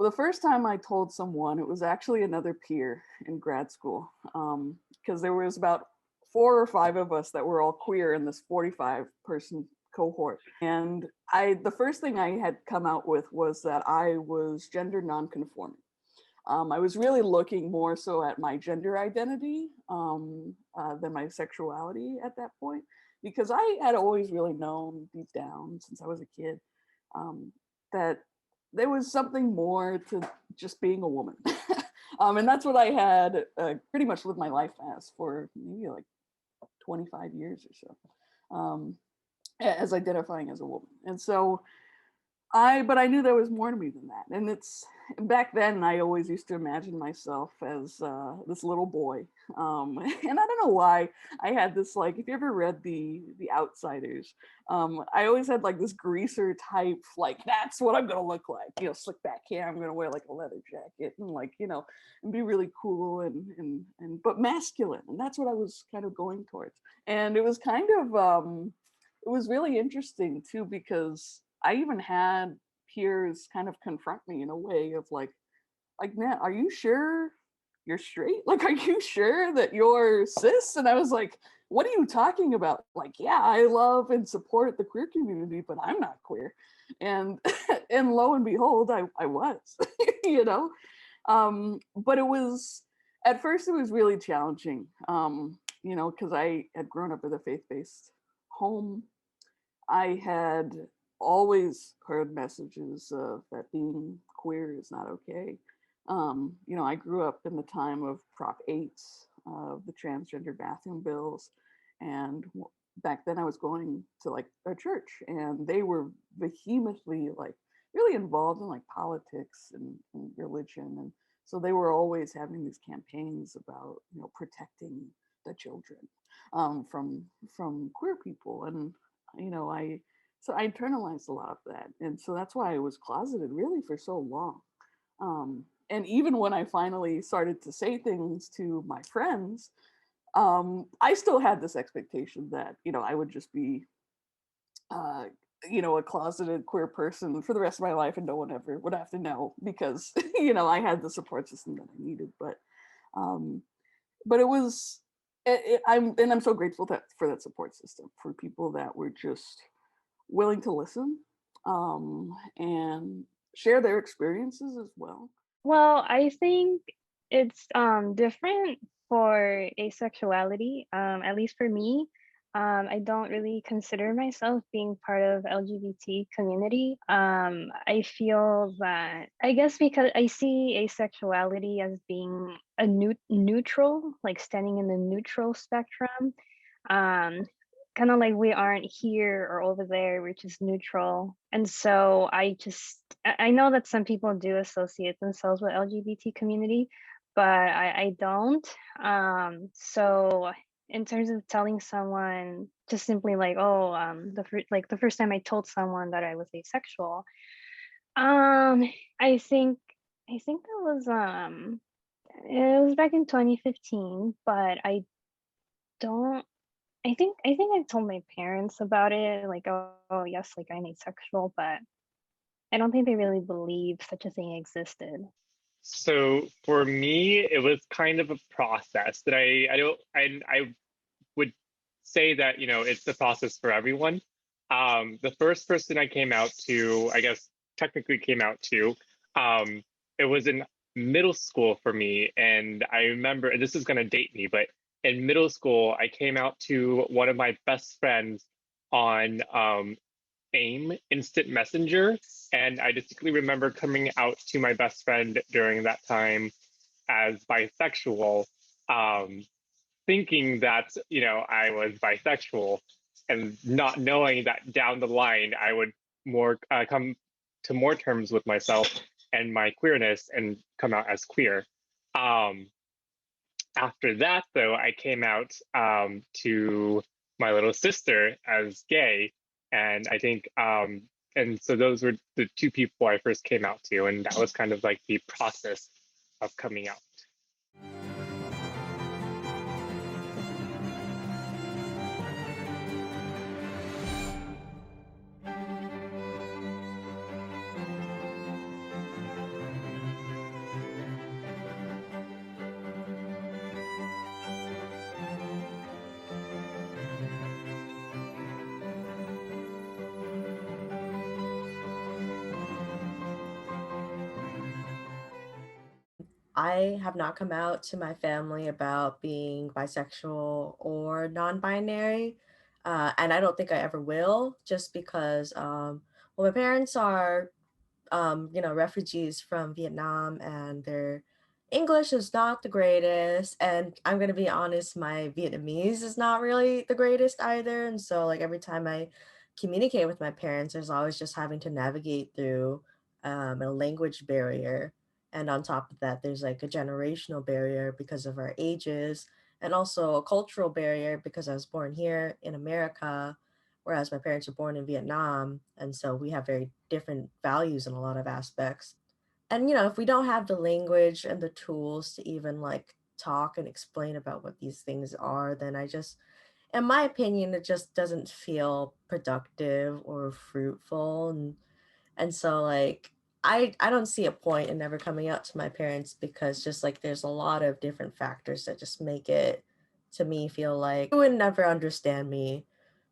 Well, the first time I told someone, it was actually another peer in grad school, because there was about 4 or 5 of us that were all queer in this 45-person cohort. And the first thing I had come out with was that I was gender nonconforming. I was really looking more so at my gender identity than my sexuality at that point, because I had always really known deep down since I was a kid that there was something more to just being a woman. And that's what I had pretty much lived my life as for maybe like 25 years or so, as identifying as a woman. And so but I knew there was more to me than that. And back then I always used to imagine myself as this little boy. And I don't know why I had this, like, if you ever read the Outsiders, I always had like this greaser type, like, that's what I'm gonna look like, slick back hair, I'm gonna wear like a leather jacket and like, and be really cool and but masculine. And that's what I was kind of going towards. And it was kind of, it was really interesting too, because I even had peers kind of confront me in a way of like, man, are you sure you're straight? Like, are you sure that you're cis? And I was like, what are you talking about? Like, yeah, I love and support the queer community, but I'm not queer. And and lo and behold, I was, But it was, at first it was really challenging, because I had grown up with a faith-based home. I had always heard messages that being queer is not okay. I grew up in the time of Prop 8, the transgender bathroom bills, and back then I was going to like a church, and they were vehemently like really involved in like politics and religion, and so they were always having these campaigns about protecting the children from queer people, and so I internalized a lot of that. And so that's why I was closeted really for so long. And even when I finally started to say things to my friends, I still had this expectation that, I would just be, a closeted queer person for the rest of my life and no one ever would have to know because, I had the support system that I needed. But it was, I'm so grateful for that support system, for people that were just willing to listen and share their experiences as well. Well, I think it's different for asexuality. At least for me, I don't really consider myself being part of LGBT community. I feel that, I guess because I see asexuality as being a neutral, like standing in the neutral spectrum. Kind of like we aren't here or over there, we're just neutral. And so I know that some people do associate themselves with LGBT community, but I don't. So in terms of telling someone just simply like, oh, the first time I told someone that I was asexual, I think that was it was back in 2015, but don't I think I told my parents about it, like, oh yes, like I'm asexual, but I don't think they really believe such a thing existed. So for me, it was kind of a process that I would say that, it's the process for everyone. The first person I came out to, I guess technically came out to, it was in middle school for me. And I remember, and this is gonna date me, but in middle school, I came out to one of my best friends on AIM, Instant Messenger. And I distinctly remember coming out to my best friend during that time as bisexual, thinking that, I was bisexual and not knowing that down the line, I would more come to more terms with myself and my queerness and come out as queer. After that, though, I came out to my little sister as gay. And I think, and so those were the two people I first came out to. And that was kind of like the process of coming out. I have not come out to my family about being bisexual or non-binary, and I don't think I ever will, just because well, my parents are refugees from Vietnam, and their English is not the greatest. And I'm gonna be honest, my Vietnamese is not really the greatest either. And so like every time I communicate with my parents, there's always just having to navigate through a language barrier. And on top of that, there's like a generational barrier because of our ages, and also a cultural barrier because I was born here in America, whereas my parents were born in Vietnam. And so we have very different values in a lot of aspects. And, if we don't have the language and the tools to even like talk and explain about what these things are, then in my opinion, it just doesn't feel productive or fruitful. And so like, I don't see a point in never coming out to my parents, because just like there's a lot of different factors that just make it to me feel like they would never understand me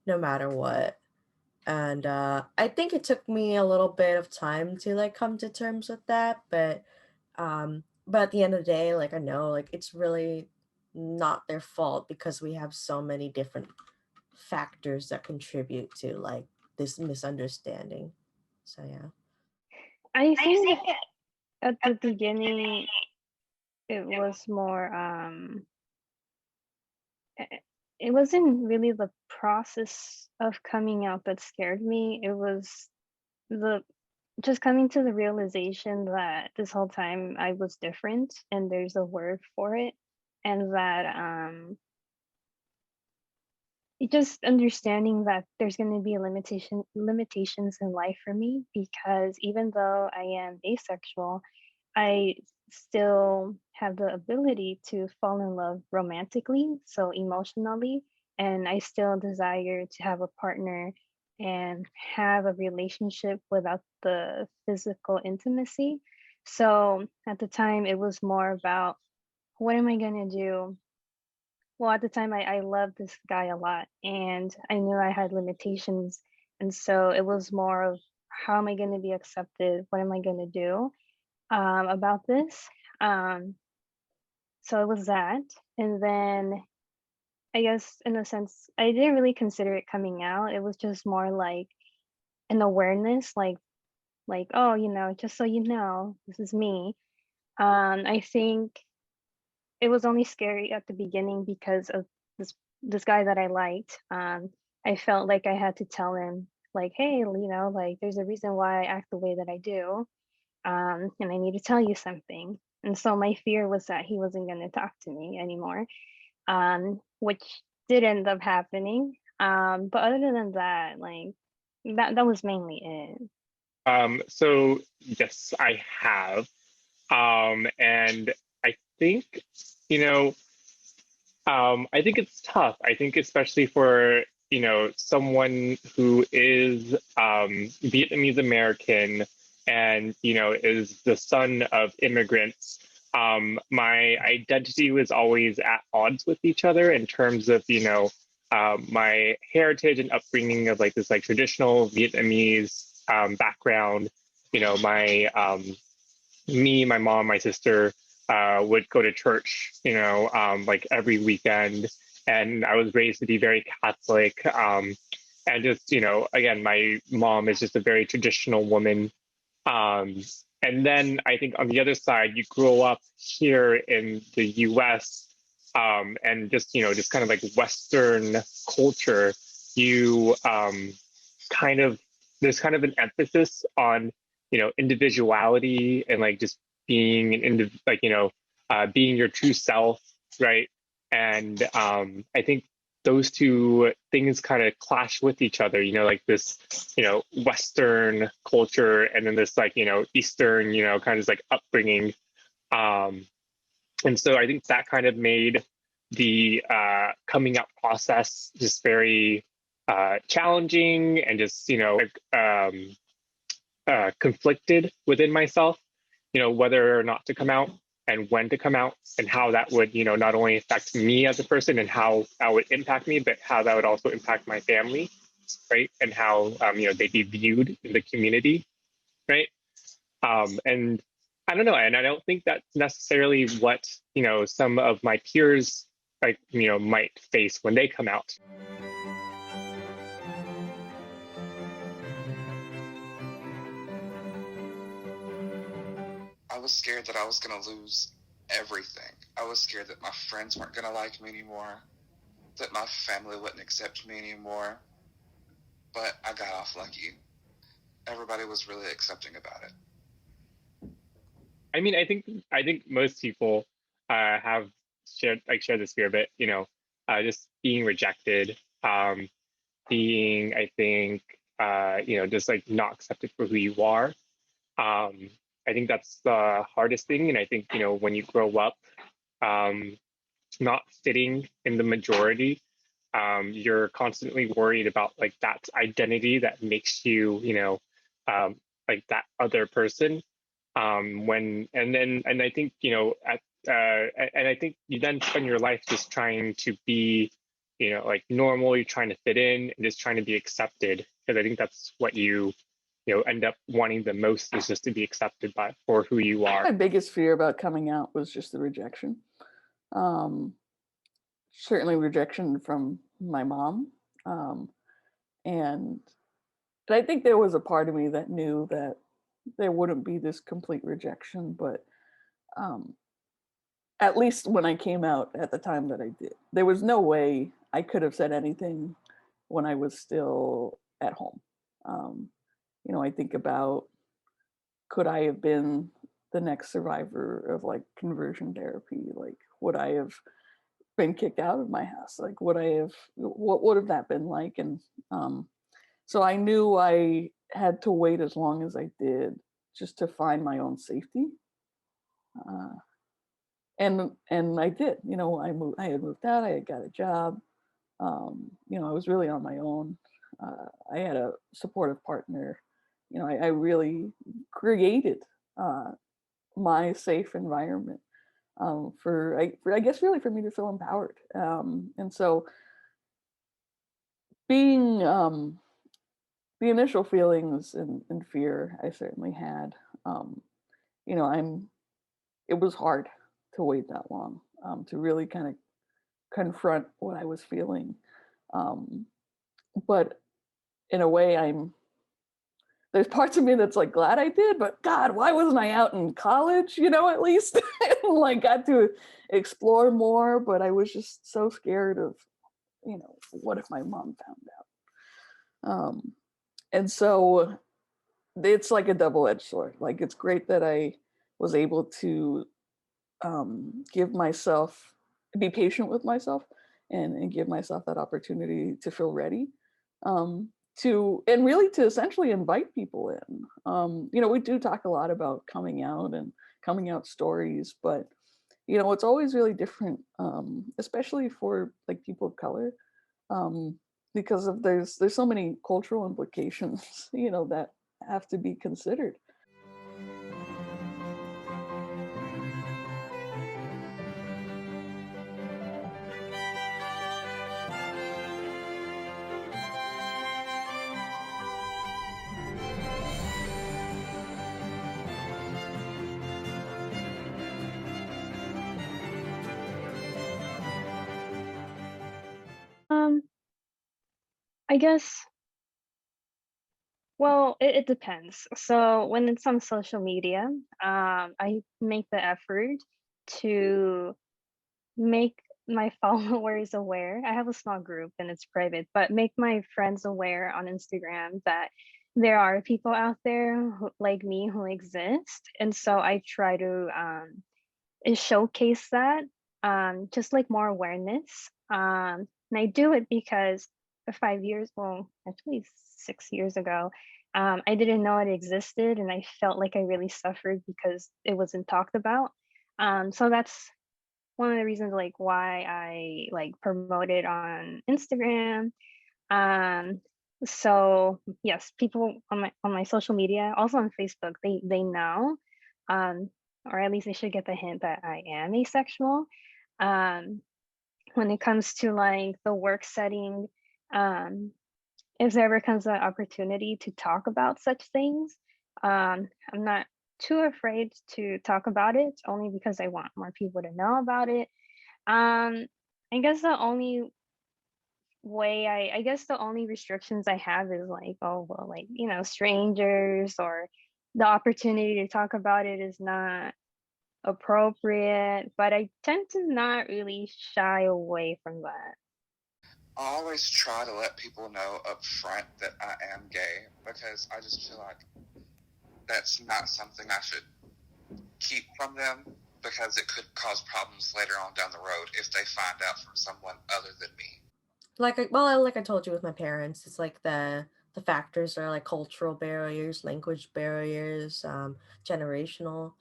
no matter what. And I think it took me a little bit of time to like come to terms with that, but at the end of the day, like I know like it's really not their fault, because we have so many different factors that contribute to like this misunderstanding. So yeah. I think at the beginning it was more it wasn't really the process of coming out that scared me. It was the just coming to the realization that this whole time I was different, and there's a word for it, and that just understanding that there's going to be limitations in life for me, because even though I am asexual, I still have the ability to fall in love romantically, so emotionally, and I still desire to have a partner and have a relationship without the physical intimacy. So at the time, it was more about, what am I going to do? Well, at the time, I loved this guy a lot, and I knew I had limitations. And so it was more of, how am I going to be accepted? What am I going to do about this? Um, so it was that. And then I guess, in a sense, I didn't really consider it coming out. It was just more like an awareness, like, oh, just so you know, this is me. I think it was only scary at the beginning because of this guy that I liked. I felt like I had to tell him, like, hey, like, there's a reason why I act the way that I do, and I need to tell you something. And so my fear was that he wasn't going to talk to me anymore, which did end up happening. But other than that, like, that was mainly it. So yes, I have. And I think, you know, I think it's tough. I think especially for, someone who is Vietnamese American and, is the son of immigrants. My identity was always at odds with each other in terms of, my heritage and upbringing of like this like traditional Vietnamese background. My my mom, my sister would go to church, like every weekend. And I was raised to be very Catholic. And just, again, my mom is just a very traditional woman. And then I think on the other side, you grow up here in the US, and just kind of like Western culture, you kind of, there's kind of an emphasis on, individuality and like just being being your true self, right? And I think those two things kind of clash with each other, like this, Western culture and then this like, Eastern, kind of like upbringing. And so I think that kind of made the coming out process just very challenging and just, conflicted within myself, whether or not to come out and when to come out and how that would, not only affect me as a person and how that would impact me, but how that would also impact my family, right? And how, they'd be viewed in the community, right? And I don't know, and I don't think that's necessarily what, you know, some of my peers, like, you know, might face when they come out. I was scared that I was going to lose everything. I was scared that my friends weren't going to like me anymore, that my family wouldn't accept me anymore. But I got off lucky. Everybody was really accepting about it. I mean, I think most people have share this fear, but you know, just being rejected, being, I think, you know, just like not accepted for who you are. I think that's the hardest thing, and I think, you know, when you grow up, um, not fitting in the majority, you're constantly worried about like that identity that makes you, you know, like that other person. And I think, you know, and I think you then spend your life just trying to be, you know, like normal. You're trying to fit in and just trying to be accepted, because I think that's what you know, end up wanting the most, is just to be accepted by for who you are. My biggest fear about coming out was just the rejection. Certainly rejection from my mom. And I think there was a part of me that knew that there wouldn't be this complete rejection, but at least when I came out at the time that I did, there was no way I could have said anything when I was still at home. You know, I think about, could I have been the next survivor of like conversion therapy? Like, would I have been kicked out of my house? Like, would I have, what would have that been like? And so I knew I had to wait as long as I did just to find my own safety. And I did. You know, I had moved out. I had got a job. You know, I was really on my own. I had a supportive partner. You know, I really created my safe environment I guess really for me to feel empowered. And so being the initial feelings and fear I certainly had, you know, it was hard to wait that long, to really kind of confront what I was feeling. But in a way, there's parts of me that's like glad I did, but God, why wasn't I out in college, you know, at least and like got to explore more. But I was just so scared of, you know, what if my mom found out? And so it's like a double-edged sword. Like, it's great that I was able to give myself, be patient with myself, and give myself that opportunity to feel ready, and really to essentially invite people in. You know, we do talk a lot about coming out and coming out stories, but you know, it's always really different, especially for like people of color, because of there's so many cultural implications, you know, that have to be considered. I guess, well, it depends. So when it's on social media, I make the effort to make my followers aware. I have a small group and it's private, but make my friends aware on Instagram that there are people out there like me who exist. And so I try to showcase that, just like more awareness. And I do it because for 5 years, well, actually 6 years ago, I didn't know it existed, and I felt like I really suffered because it wasn't talked about. So that's one of the reasons like why I like promote it on Instagram. Um, so yes, people on my social media, also on Facebook, they know, um, or at least they should get the hint that I am asexual. Um, when it comes to like the work setting, um, if there ever comes an opportunity to talk about such things, I'm not too afraid to talk about it, only because I want more people to know about it. I guess the only I guess the only restrictions I have is like, oh, well, like, you know, strangers, or the opportunity to talk about it is not appropriate, but I tend to not really shy away from that. I always try to let people know up front that I am gay, because I just feel like that's not something I should keep from them, because it could cause problems later on down the road if they find out from someone other than me. Like I told you with my parents, it's like the factors are like cultural barriers, language barriers, generational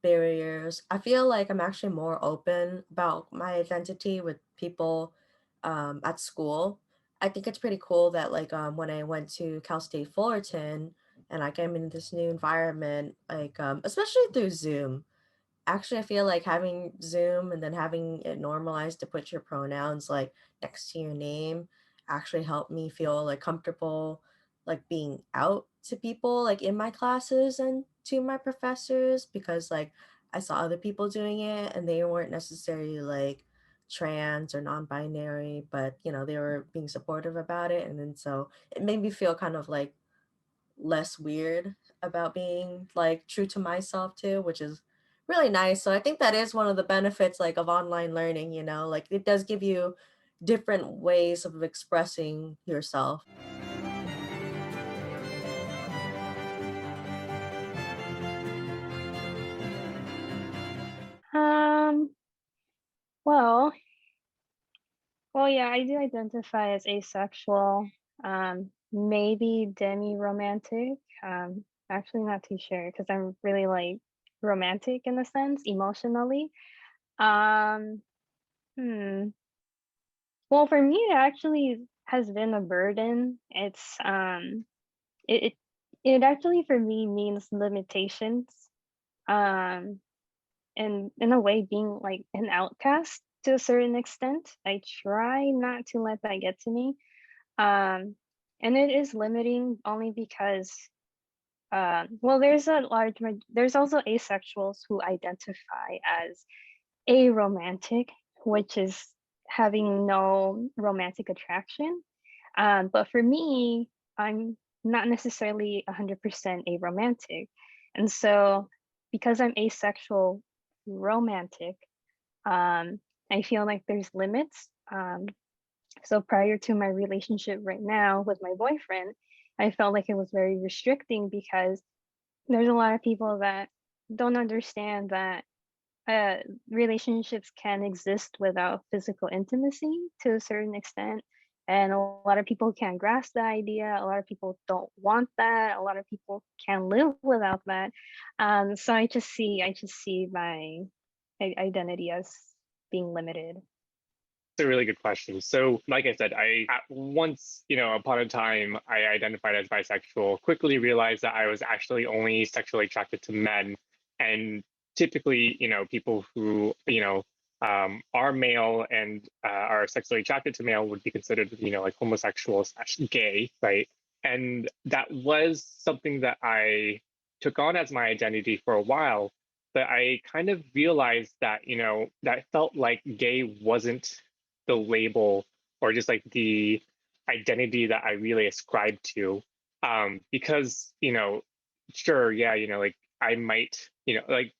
barriers. I feel like I'm actually more open about my identity with people at school. I think it's pretty cool that like when I went to Cal State Fullerton and like I'm in this new environment, like especially through Zoom. Actually, I feel like having Zoom and then having it normalized to put your pronouns like next to your name actually helped me feel like comfortable like being out to people like in my classes and to my professors, because like I saw other people doing it and they weren't necessarily like trans or non-binary, but you know, they were being supportive about it. And then so it made me feel kind of like less weird about being like true to myself too, which is really nice. So I think that is one of the benefits like of online learning, you know, like it does give you different ways of expressing yourself. Um, well, yeah, I do identify as asexual, maybe demi-romantic. Actually not too sure because I'm really like romantic in a sense, emotionally. Um, hmm. Well, for me, it actually has been a burden. It it actually for me means limitations. Um, and in a way, being like an outcast to a certain extent. I try not to let that get to me. Um, and it is limiting only because, well, there's also asexuals who identify as aromantic, which is having no romantic attraction. But for me, I'm not necessarily 100% aromantic. And so, because I'm asexual romantic, um, I feel like there's limits. So prior to my relationship right now with my boyfriend, I felt like it was very restricting because there's a lot of people that don't understand that uh, relationships can exist without physical intimacy to a certain extent. And a lot of people can't grasp the idea. A lot of people don't want that. A lot of people can't live without that. So I just see my identity as being limited. It's a really good question. So, like I said, I at once, upon a time, I identified as bisexual, quickly realized that I was actually only sexually attracted to men. And typically, people who, are male and are sexually attracted to male would be considered, like homosexual / gay, right? And that was something that I took on as my identity for a while. But I kind of realized that, that felt like gay wasn't the label or just like the identity that I really ascribe to. Because, sure, yeah, like I might, like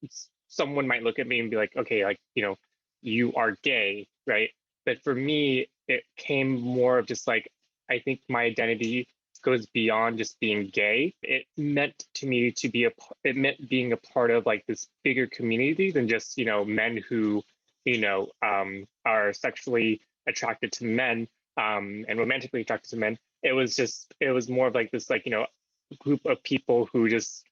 someone might look at me and be like, okay, like, you are gay, right? But for me, it came more of just like, I think my identity goes beyond just being gay. It meant to me to be it meant being a part of like this bigger community than just, men who are sexually attracted to men and romantically attracted to men. It was more of like this, like, group of people who just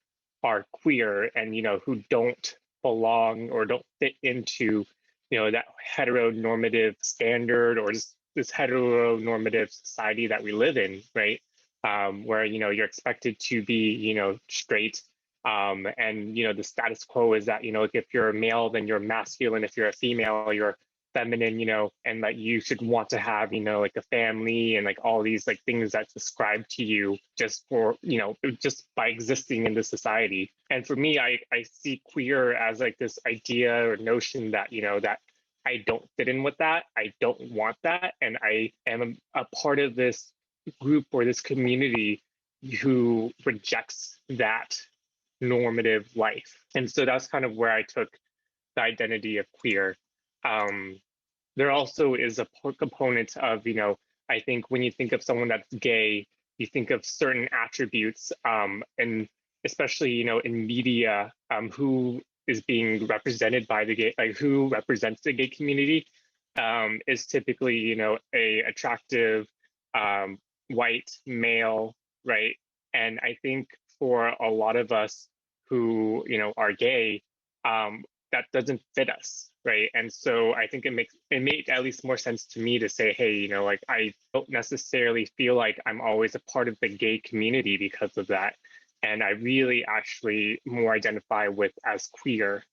are queer and, who don't belong or don't fit into, that heteronormative standard or just this heteronormative society that we live in, right? Where, you're expected to be, straight. And, the status quo is that, if you're a male, then you're masculine. If you're a female, you're feminine, and like you should want to have, like a family and like all these like things that's ascribed to you just for, just by existing in this society. And for me, I see queer as like this idea or notion that, that I don't fit in with that. I don't want that. And I am a part of this group or this community who rejects that normative life. And so that's kind of where I took the identity of queer. There also is a component of, I think when you think of someone that's gay, you think of certain attributes, and especially, in media, who is being represented by the gay, like who represents the gay community, is typically, a attractive, white male, right? And I think for a lot of us who, are gay, that doesn't fit us, right? And so I think it made at least more sense to me to say, hey, like I don't necessarily feel like I'm always a part of the gay community because of that. And I really actually more identify with as queer,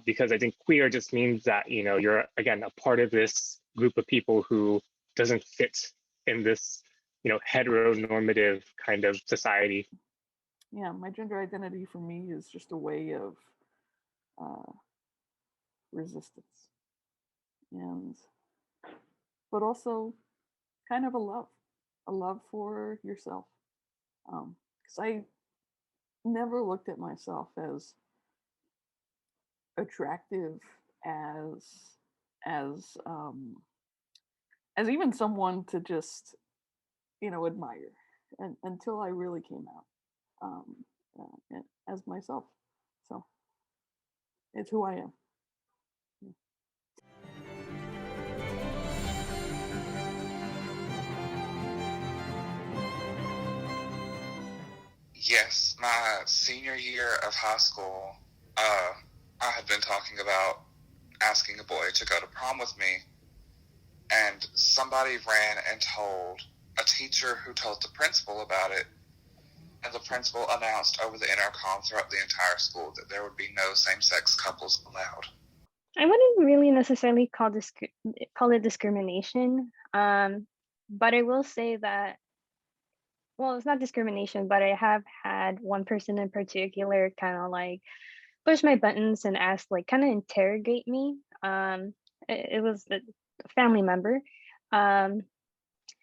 because I think queer just means that, you're, again, a part of this group of people who doesn't fit in this, heteronormative kind of society. Yeah, my gender identity for me is just a way of resistance, and but also kind of a love for yourself, because I never looked at myself as attractive as as um as even someone to just admire, and until I really came out as myself. So it's who I am. Yes, my senior year of high school, I had been talking about asking a boy to go to prom with me, and somebody ran and told a teacher who told the principal about it, and the principal announced over the intercom throughout the entire school that there would be no same-sex couples allowed. I wouldn't really necessarily call it discrimination, but I will say that, well, it's not discrimination, but I have had one person in particular kind of like push my buttons and ask, like, kind of interrogate me. It was a family member.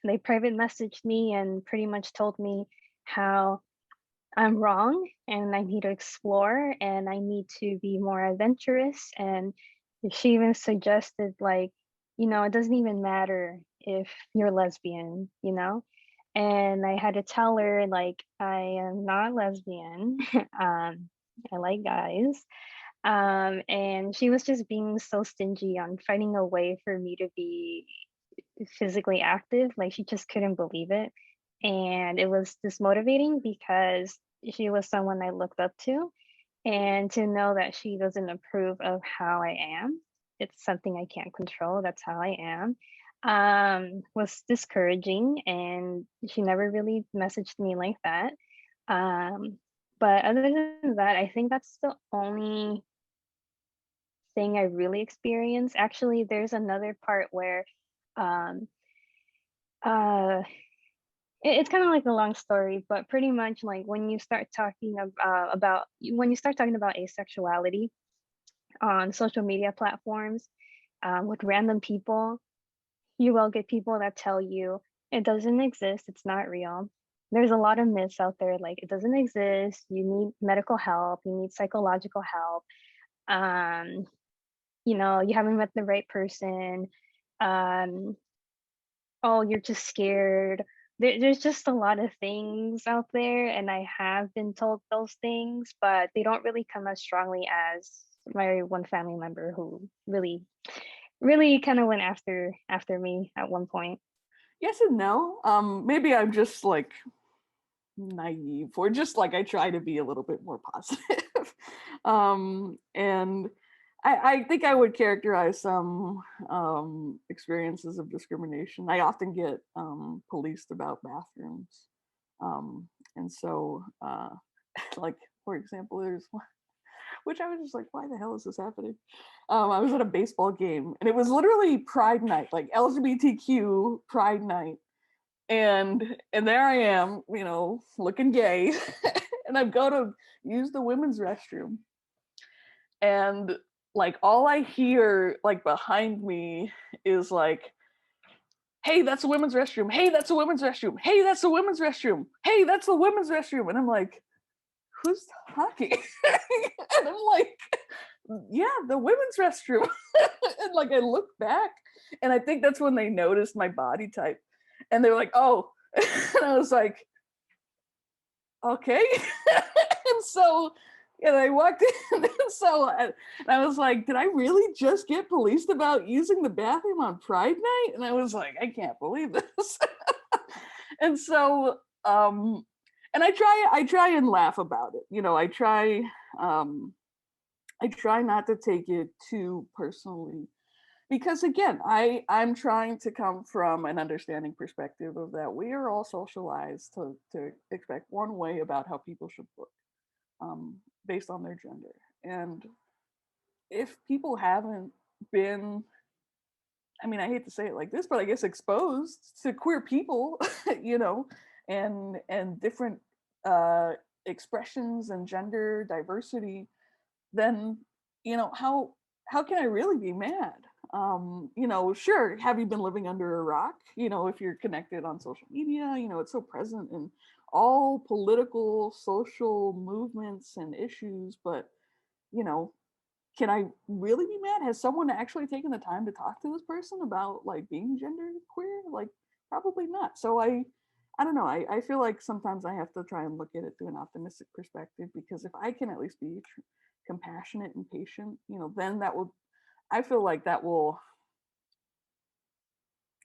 They private messaged me and pretty much told me how I'm wrong and I need to explore and I need to be more adventurous. And she even suggested, like, it doesn't even matter if you're lesbian, And I had to tell her, like, I am not lesbian. I like guys. And she was just being so stingy on finding a way for me to be physically active. Like, she just couldn't believe it. And it was dismotivating because she was someone I looked up to. And to know that she doesn't approve of how I am, it's something I can't control. That's how I am. Was discouraging, and she never really messaged me like that. But other than that, I think that's the only thing I really experienced. Actually, there's another part where um, uh, it's kind of like a long story, but pretty much like when you start talking about when you start talking about asexuality on social media platforms, with random people, you will get people that tell you it doesn't exist, it's not real. There's a lot of myths out there, like it doesn't exist, you need medical help, you need psychological help, you haven't met the right person, um, oh, you're just scared. There's just a lot of things out there, and I have been told those things, but they don't really come as strongly as my one family member who really, really kind of went after me at one point. Yes and no. Maybe I'm just like naive, or just like I try to be a little bit more positive. And I think I would characterize some experiences of discrimination. I often get policed about bathrooms. And so, like, for example, there's which I was just like, why the hell is this happening? I was at a baseball game and it was literally Pride Night, like LGBTQ Pride Night. And there I am, you know, looking gay. And I go to use the women's restroom. And like all I hear like behind me is like, hey, that's the women's restroom. Hey, that's the women's restroom. Hey, that's the women's restroom. Hey, that's the women's restroom. And I'm like, who's talking? And I'm like, yeah, the women's restroom. And like I look back and I think that's when they noticed my body type. And they were like, oh. And I was like, okay. And so and I walked in and I was like, did I really just get policed about using the bathroom on Pride Night? And I was like, I can't believe this. And so and I try and laugh about it. You know, I try not to take it too personally because again, I'm trying to come from an understanding perspective of that we are all socialized to expect one way about how people should look based on their gender. And if people haven't been, I mean, I hate to say it like this, but I guess exposed to queer people, you know, and different expressions and gender diversity, then you know how can I really be mad? You know, sure, have you been living under a rock? You know, if you're connected on social media, you know, it's so present in all political, social movements and issues, but you know, can I really be mad? Has someone actually taken the time to talk to this person about like being gender queer? Like probably not. So I don't know. I feel like sometimes I have to try and look at it through an optimistic perspective because if I can at least be compassionate and patient, you know, then that will, I feel like that will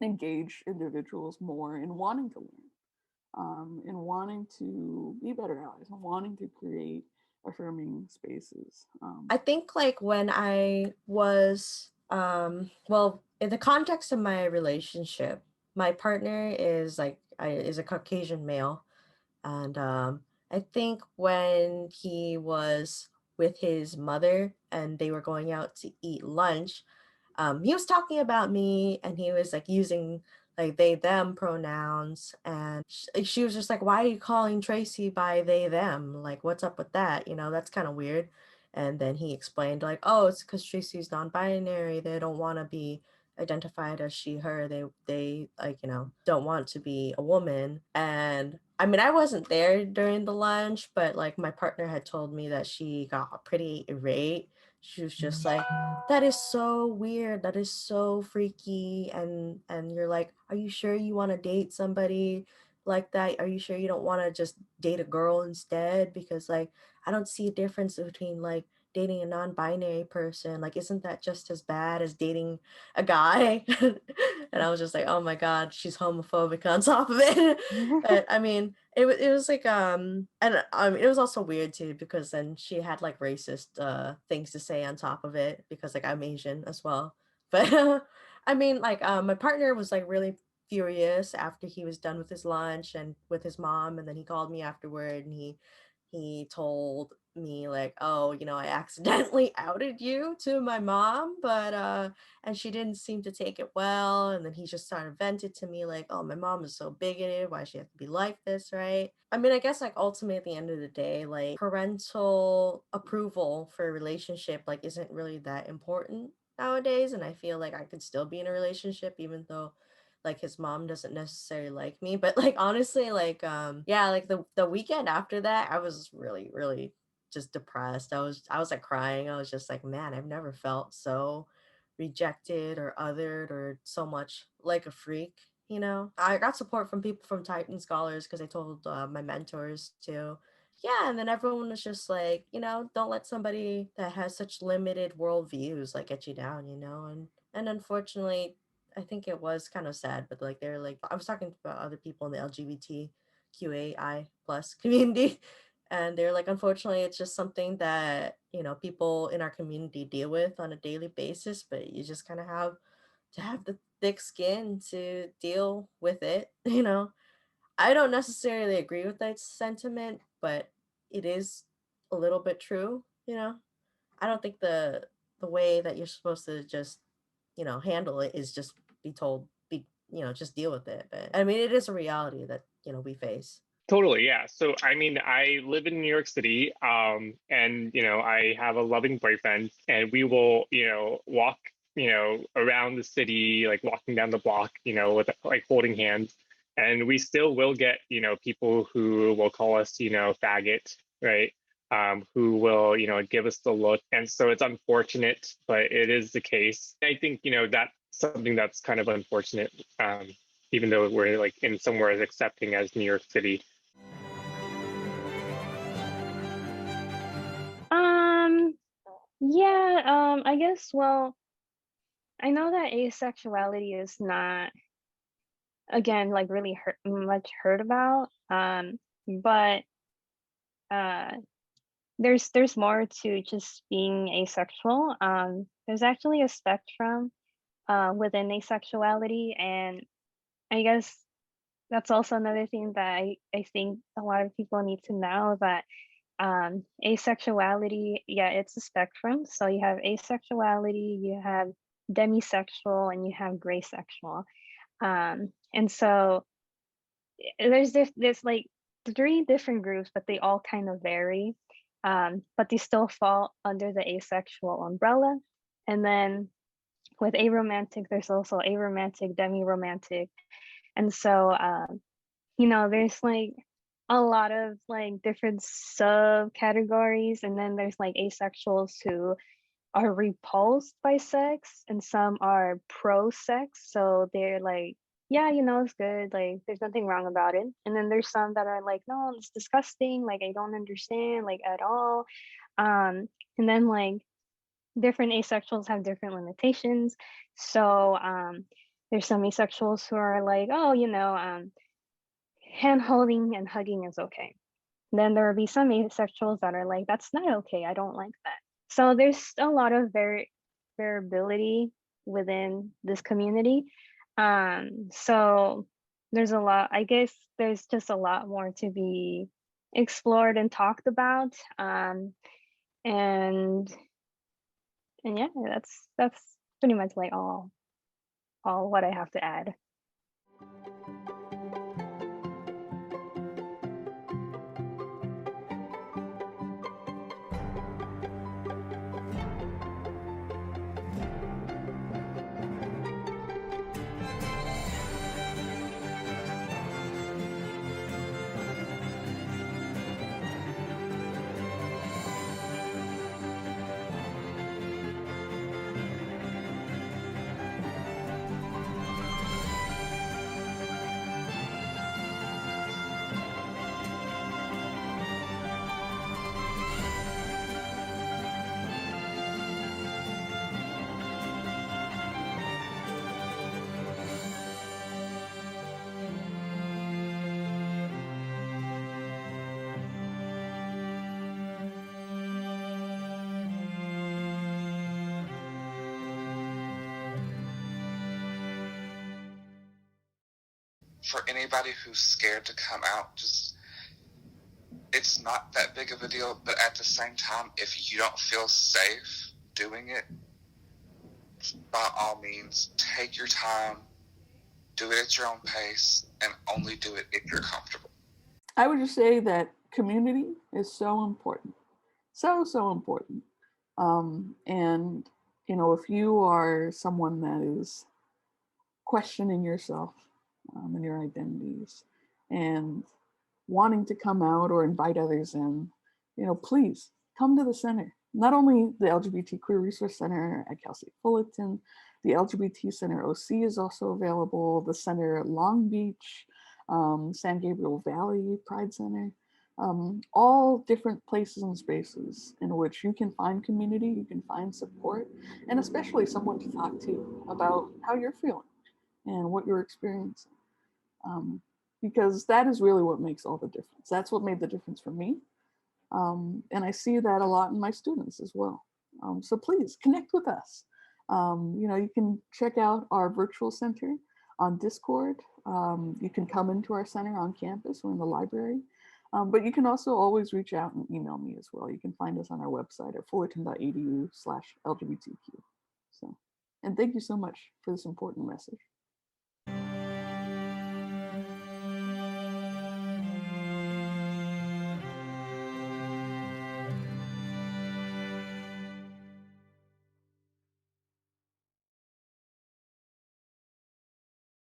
engage individuals more in wanting to learn, in wanting to be better allies, and wanting to create affirming spaces. I think like when I was well, in the context of my relationship, my partner is like is a Caucasian male, and I think when he was with his mother and they were going out to eat lunch, he was talking about me and he was like using like they them pronouns, and she was just like, why are you calling Tracy by they them, like what's up with that, you know, that's kind of weird. And then he explained like, oh, it's because Tracy's non-binary, they don't want to be identified as she her, they like, you know, don't want to be a woman. And I mean, I wasn't there during the lunch, but like my partner had told me that she got pretty irate. She was just like, that is so weird, that is so freaky. And you're like, are you sure you want to date somebody like that? Are you sure you don't want to just date a girl instead? Because like I don't see a difference between like dating a non-binary person. Like, isn't that just as bad as dating a guy? And I was just like, oh my god, she's homophobic on top of it. But I mean, it was like and it was also weird too because then she had like racist things to say on top of it because like I'm Asian as well. But I mean, like my partner was like really furious after he was done with his lunch and with his mom, and then he called me afterward and he told me like, oh, you know, I accidentally outed you to my mom, but and she didn't seem to take it well. And then he just started vented to me like, oh, my mom is so bigoted, why she have to be like this, right? I mean, I guess like ultimately at the end of the day, like parental approval for a relationship like isn't really that important nowadays. And I feel like I could still be in a relationship even though like his mom doesn't necessarily like me. But like honestly, like yeah, like the weekend after that I was really just depressed. I was like crying. I was just like, man, I've never felt so rejected or othered or so much like a freak, you know. I got support from people from Titan Scholars because I told my mentors too. Yeah, and then everyone was just like, you know, don't let somebody that has such limited worldviews like get you down, you know. And unfortunately, I think it was kind of sad, but like they're like, I was talking about other people in the LGBTQAI plus community, and they're like, unfortunately, it's just something that, you know, people in our community deal with on a daily basis, but you just kind of have to have the thick skin to deal with it, you know. I don't necessarily agree with that sentiment, but it is a little bit true, you know. I don't think the way that you're supposed to just, handle it is just be told, just deal with it. But I mean, it is a reality that, we face. Totally, yeah. So I mean, I live in New York City, and I have a loving boyfriend, and we will, walk, around the city, like walking down the block, with like holding hands, and we still will get, people who will call us, faggot, right? Who will, give us the look, and so it's unfortunate, but it is the case. I think, that's something that's kind of unfortunate, even though we're like in somewhere as accepting as New York City. Yeah, I guess, well, I know that asexuality is not, again, like really much heard about, but uh, there's more to just being asexual. There's actually a spectrum within asexuality, and I guess that's also another thing that I think a lot of people need to know, that asexuality, yeah, it's a spectrum. So you have asexuality, you have demisexual, and you have gray sexual. And so there's like 3 different groups, but they all kind of vary. But they still fall under the asexual umbrella. And then with aromantic, there's also aromantic, demi-romantic. And so there's like a lot of like different subcategories, and then there's like asexuals who are repulsed by sex, and some are pro-sex, so they're like, yeah, it's good, like there's nothing wrong about it. And then there's some that are like, no, it's disgusting, like I don't understand like at all. And then like different asexuals have different limitations. So there's some asexuals who are like, oh, hand holding and hugging is okay. Then there will be some asexuals that are like, that's not okay, I don't like that. So there's a lot of variability within this community. So there's a lot, I guess there's just a lot more to be explored and talked about. And yeah, that's pretty much like all what I have to add. For anybody who's scared to come out, just, it's not that big of a deal, but at the same time, if you don't feel safe doing it, by all means, take your time, do it at your own pace, and only do it if you're comfortable. I would just say that community is so important, so important. And if you are someone that is questioning yourself and your identities and wanting to come out or invite others in, please come to the center. Not only the LGBTQ Resource Center at Cal State Fullerton, the LGBT Center OC is also available, the center at Long Beach, San Gabriel Valley Pride Center, all different places and spaces in which you can find community, you can find support, and especially someone to talk to about how you're feeling and what you're experiencing. Because that is really what makes all the difference. That's what made the difference for me. And I see that a lot in my students as well. So please connect with us. You can check out our virtual center on Discord. You can come into our center on campus or in the library. But you can also always reach out and email me as well. You can find us on our website at fullerton.edu/LGBTQ. So, and thank you so much for this important message.